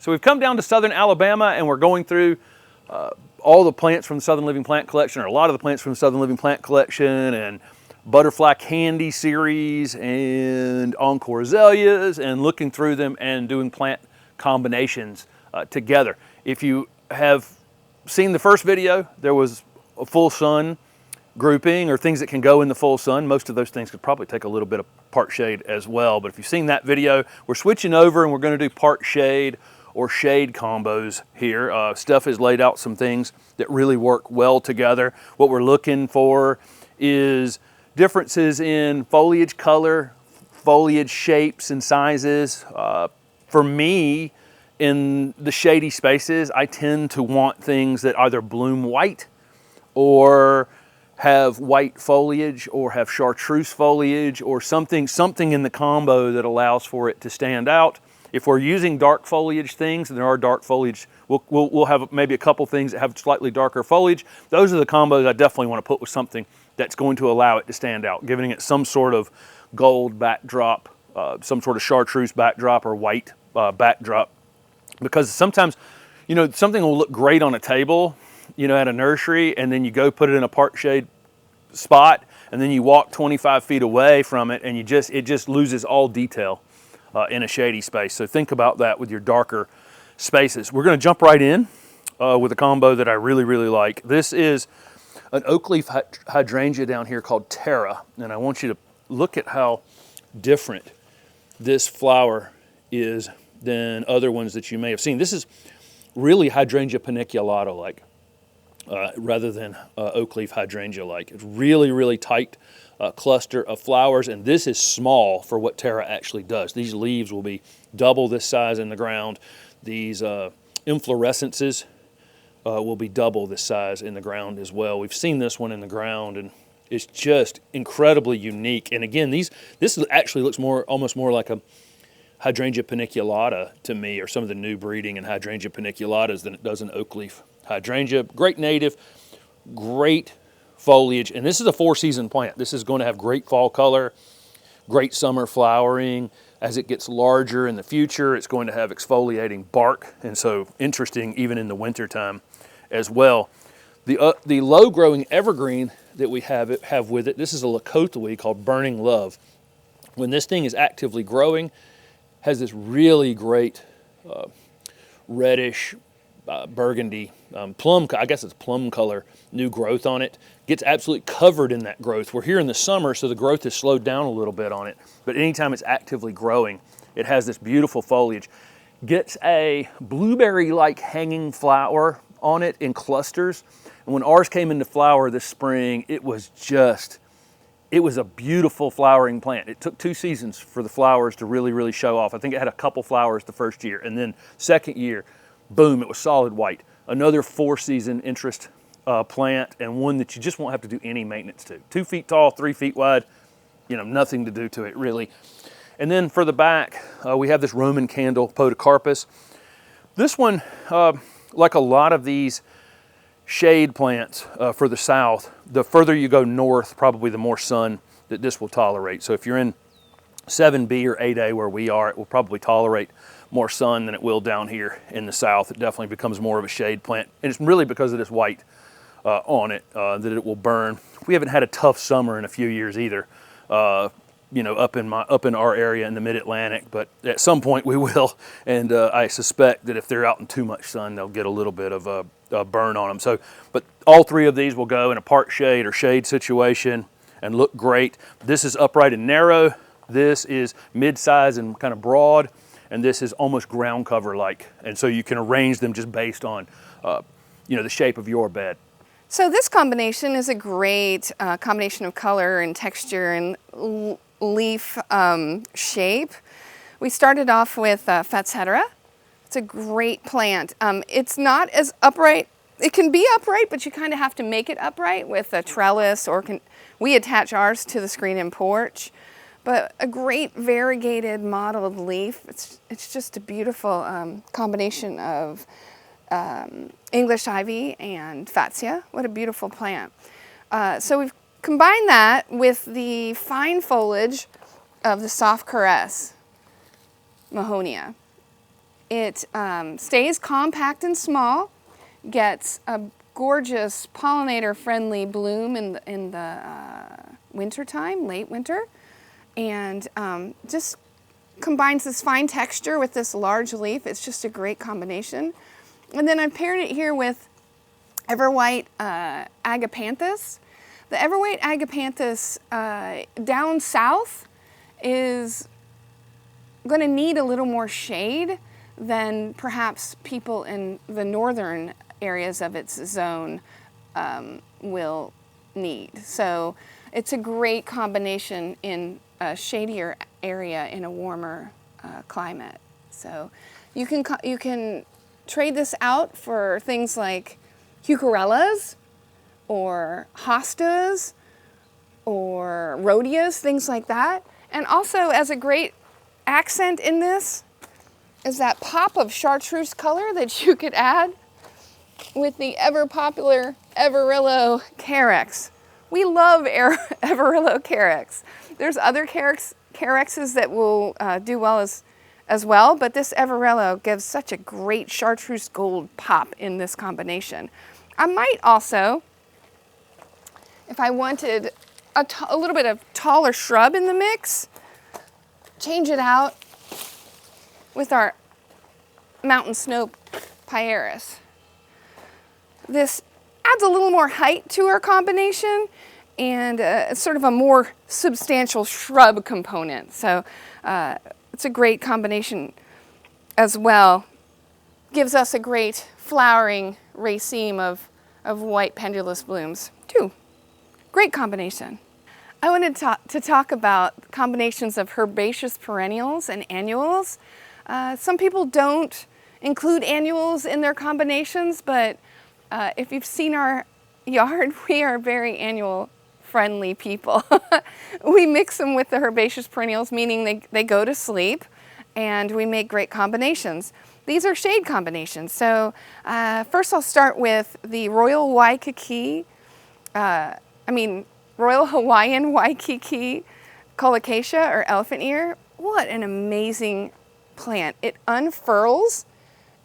So we've come down to southern Alabama and we're going through all the plants from the Southern Living Plant Collection, or a lot of the plants from the Southern Living Plant Collection, and Butterfly Candy series and Encore Azaleas, and looking through them and doing plant combinations together. If you have seen the first video, there was a full sun grouping, or things that can go in the full sun. Most of those things could probably take a little bit of part shade as well, but if you've seen that video, we're switching over and we're going to do part shade or shade combos here. Steph has laid out some things that really work well together. What we're looking for is differences in foliage color, foliage shapes and sizes. For me, in the shady spaces, I tend to want things that either bloom white or have white foliage or have chartreuse foliage, or something in the combo that allows for it to stand out. If we're using dark foliage things, and there are dark foliage, we'll have maybe a couple things that have slightly darker foliage. Those are the combos I definitely want to put with something that's going to allow it to stand out, giving it some sort of gold backdrop, some sort of chartreuse backdrop or white backdrop. Because sometimes, you know, something will look great on a table, you know, at a nursery, and then you go put it in a part shade spot, and then you walk 25 feet away from it, and it just loses all detail in a shady space. So think about that with your darker spaces. We're going to jump right in with a combo that I really, really like. This is an oak leaf hydrangea down here called Terra, and I want you to look at how different this flower is than other ones that you may have seen. This is really Hydrangea paniculata-like, rather than oak leaf hydrangea-like. It's really, really tight cluster of flowers, and this is small for what Terra actually does. These leaves will be double this size in the ground. These inflorescences will be double this size in the ground as well. We've seen this one in the ground, and it's just incredibly unique. And again, this actually looks almost more like a Hydrangea paniculata to me, or some of the new breeding in Hydrangea paniculatas, than it does an oak leaf hydrangea. Great native, great foliage, and this is a 4-season plant. This is going to have great fall color, great summer flowering. As it gets larger in the future, it's going to have exfoliating bark, and so interesting even in the wintertime as well. The low-growing evergreen that we have with it, this is a Loxley called Burning Love. When this thing is actively growing, has this really great reddish, burgundy, plum, I guess it's plum color, new growth on it. Gets absolutely covered in that growth. We're here in the summer, so the growth has slowed down a little bit on it. But anytime it's actively growing, it has this beautiful foliage. Gets a blueberry-like hanging flower on it in clusters. And when ours came into flower this spring, it was a beautiful flowering plant. It took 2 seasons for the flowers to really, really show off. I think it had a couple flowers the first year, and then second year, boom, it was solid white. Another 4-season interest plant, and one that you just won't have to do any maintenance to. 2 feet tall, 3 feet wide, you know, nothing to do to it really. And then for the back, we have this Roman candle podocarpus. This one, like a lot of these shade plants for the south, the further you go north, probably the more sun that this will tolerate. So if you're in 7B or 8A where we are, it will probably tolerate more sun than it will down here in the south. It definitely becomes more of a shade plant, and it's really because of this white on it that it will burn. We haven't had a tough summer in a few years either, you know, up in our area in the Mid-Atlantic, but at some point we will, and I suspect that if they're out in too much sun, they'll get a little bit of a burn on them. So, but all 3 of these will go in a part shade or shade situation and look great. This is upright and narrow. This is mid-size and kind of broad, and this is almost ground cover like, and so you can arrange them just based on you know, the shape of your bed. So this combination is a great combination of color and texture and leaf shape. We started off with Fatsetera. It's a great plant. It's not as upright. It can be upright, but you kind of have to make it upright with a trellis, or we attach ours to the screen and porch. But a great variegated mottled leaf. It's just a beautiful combination of English ivy and Fatsia. What a beautiful plant. So we've combined that with the fine foliage of the soft caress Mahonia. It stays compact and small, gets a gorgeous pollinator-friendly bloom in the winter time, late winter, and just combines this fine texture with this large leaf. It's just a great combination. And then I've paired it here with Everwhite Agapanthus. The Everwhite Agapanthus down south is going to need a little more shade than perhaps people in the northern areas of its zone will need. So it's a great combination in a shadier area in a warmer climate. So you can trade this out for things like heucherellas or hostas or rhodias, things like that. And also, as a great accent in this is that pop of chartreuse color that you could add with the ever popular Everillo Carex. We love Everillo Carex. There's other Carexes that will do well as well, but this Everillo gives such a great chartreuse gold pop in this combination. I might also, if I wanted a little bit of taller shrub in the mix, change it out with our mountain snow Pieris. This adds a little more height to our combination and it's sort of a more substantial shrub component. So it's a great combination as well. Gives us a great flowering raceme of white pendulous blooms too. Great combination. I wanted to talk about combinations of herbaceous perennials and annuals. Some people don't include annuals in their combinations, but if you've seen our yard, we are very annual friendly people. We mix them with the herbaceous perennials, meaning they go to sleep, and we make great combinations. These are shade combinations. So first I'll start with the Royal Royal Hawaiian Waikiki colocasia or elephant ear. What an amazing plant. It unfurls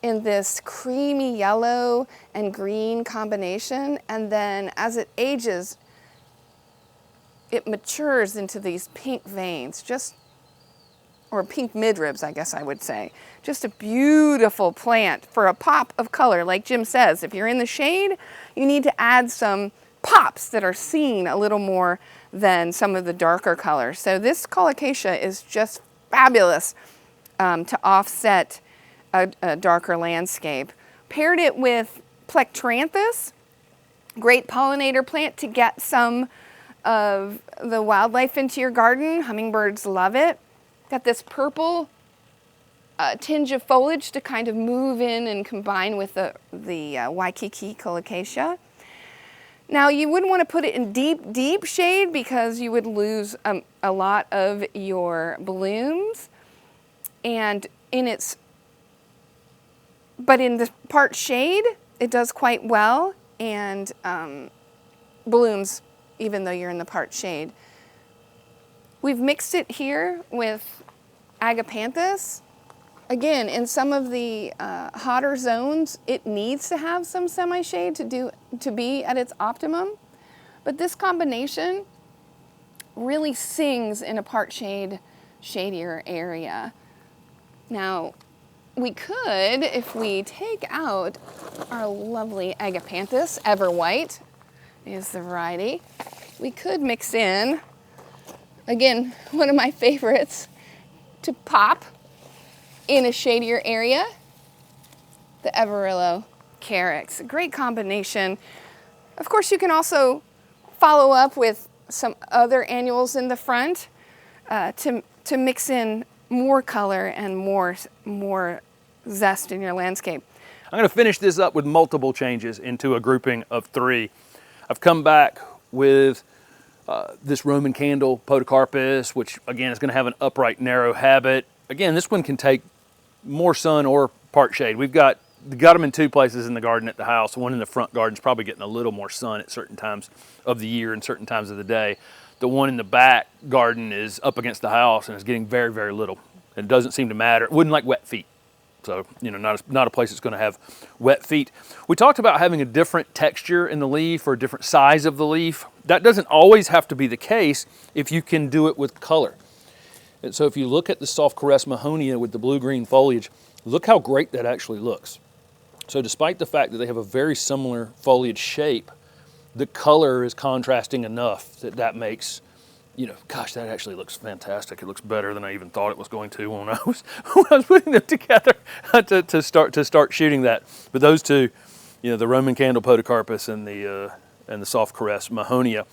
in this creamy yellow and green combination, and then as it ages, it matures into these pink veins, or pink midribs, I guess I would say. Just a beautiful plant for a pop of color. Like Jim says, if you're in the shade, you need to add some pops that are seen a little more than some of the darker colors. So this colocasia is just fabulous to offset a darker landscape. Paired it with Plectranthus, great pollinator plant to get some of the wildlife into your garden. Hummingbirds love it. Got this purple tinge of foliage to kind of move in and combine with the Waikiki colocasia. Now you wouldn't want to put it in deep shade because you would lose a lot of your blooms. And but in the part shade, it does quite well and blooms even though you're in the part shade. We've mixed it here with Agapanthus. Again, in some of the hotter zones, it needs to have some semi-shade to be at its optimum. But this combination really sings in a part shade, shadier area. Now, we could, if we take out our lovely Agapanthus, Everwhite is the variety, we could mix in, again, one of my favorites to pop in a shadier area, the Everillo Carex. A great combination. Of course, you can also follow up with some other annuals in the front to mix in more color and more zest in your landscape. I'm going to finish this up with multiple changes into a grouping of 3. I've come back with this Roman candle Podocarpus, which again is going to have an upright narrow habit. Again, this one can take more sun or part shade. We've got them in 2 places in the garden at the house. One in the front garden is probably getting a little more sun at certain times of the year and certain times of the day. The one in the back garden is up against the house and is getting very, very little. It doesn't seem to matter. It wouldn't like wet feet. So, you know, not a place that's going to have wet feet. We talked about having a different texture in the leaf or a different size of the leaf. That doesn't always have to be the case if you can do it with color. And so if you look at the soft caress Mahonia with the blue-green foliage, look how great that actually looks. So despite the fact that they have a very similar foliage shape, the color is contrasting enough that that makes, you know, gosh, that actually looks fantastic. It looks better than I even thought it was going to when I was putting them together to start shooting that. But those two, you know, the Roman candle podocarpus and the soft caress Mahonia.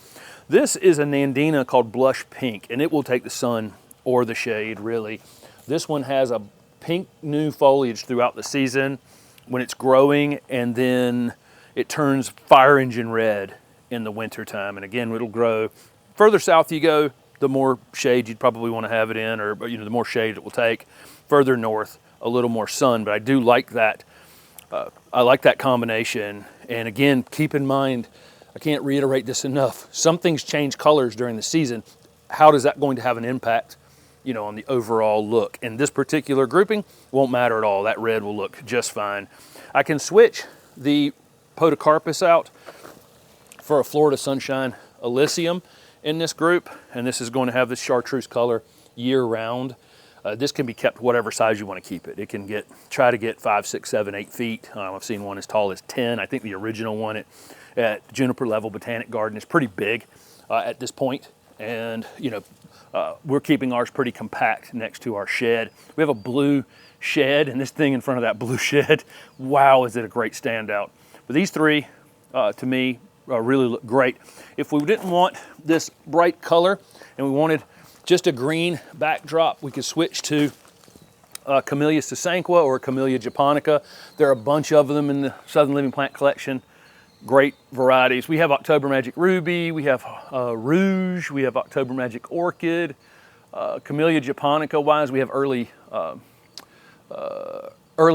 This is a Nandina called blush pink, and it will take the sun or the shade, really. This one has a pink new foliage throughout the season when it's growing, and then it turns fire engine red in the winter time. And again, it'll grow. Further south you go, the more shade you'd probably want to have it in, or you know, the more shade it will take. Further north, a little more sun. But I do like that. I like that combination. And again, keep in mind, I can't reiterate this enough. Some things change colors during the season. How is that going to have an impact, you know, on the overall look? And this particular grouping won't matter at all. That red will look just fine. I can switch the podocarpus out for a Florida Sunshine Elysium in this group, and this is going to have this chartreuse color year round. This can be kept whatever size you want to keep it. It can try to get 5, 6, 7, 8 feet. I've seen one as tall as 10. I think the original one at Juniper Level Botanic Garden is pretty big at this point. And you know, we're keeping ours pretty compact next to our shed. We have a blue shed, and this thing in front of that blue shed, wow, is it a great standout. But these three, to me, really look great. If we didn't want this bright color and we wanted just a green backdrop, we could switch to Camellia sasanqua or Camellia japonica. There are a bunch of them in the Southern Living Plant Collection. Great varieties. We have October Magic Ruby, we have Rouge, we have October Magic Orchid. Camellia japonica wise, we have Early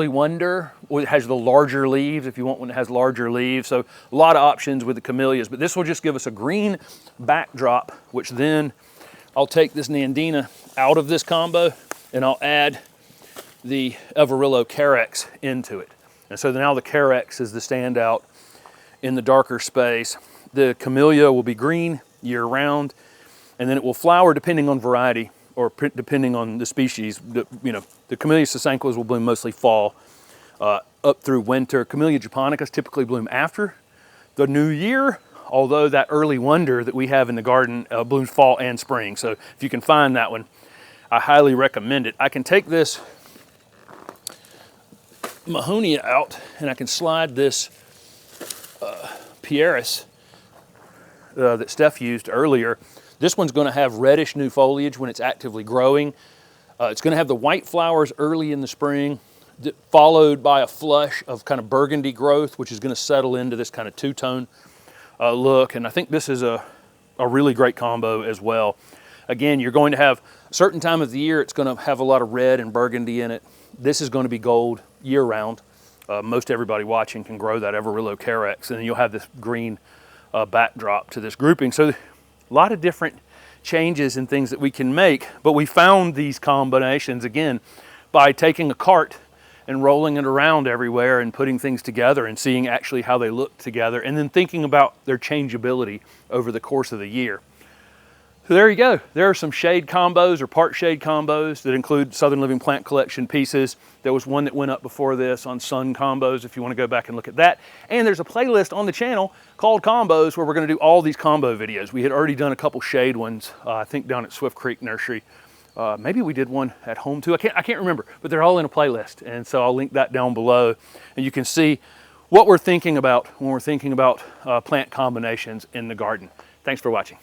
Wonder. It has the larger leaves if you want one that has larger leaves. So a lot of options with the camellias, but this will just give us a green backdrop, which then I'll take this Nandina out of this combo and I'll add the Everillo Carex into it. And so now the Carex is the standout in the darker space. The camellia will be green year round, and then it will flower depending on variety or depending on the species. You know, the Camellia sasanquas will bloom mostly fall up through winter. Camellia japonicas typically bloom after the new year, although that Early Wonder that we have in the garden blooms fall and spring. So if you can find that one, I highly recommend it. I can take this Mahonia out and I can slide this Pieris that Steph used earlier. This one's going to have reddish new foliage when it's actively growing. It's going to have the white flowers early in the spring, followed by a flush of kind of burgundy growth, which is going to settle into this kind of two-tone look. And I think this is a really great combo as well. Again, you're going to have a certain time of the year, it's going to have a lot of red and burgundy in it. This is going to be gold year-round. Most everybody watching can grow that Everillo Carex, and then you'll have this green backdrop to this grouping. So a lot of different changes and things that we can make, but we found these combinations, again, by taking a cart and rolling it around everywhere and putting things together and seeing actually how they look together, and then thinking about their changeability over the course of the year. So there you go. There are some shade combos or part shade combos that include Southern Living Plant Collection pieces. There was one that went up before this on sun combos if you want to go back and look at that. And there's a playlist on the channel called Combos where we're going to do all these combo videos. We had already done a couple shade ones, I think down at Swift Creek Nursery. Maybe we did one at home too. I can't remember, but they're all in a playlist. And so I'll link that down below and you can see what we're thinking about when we're thinking about plant combinations in the garden. Thanks for watching.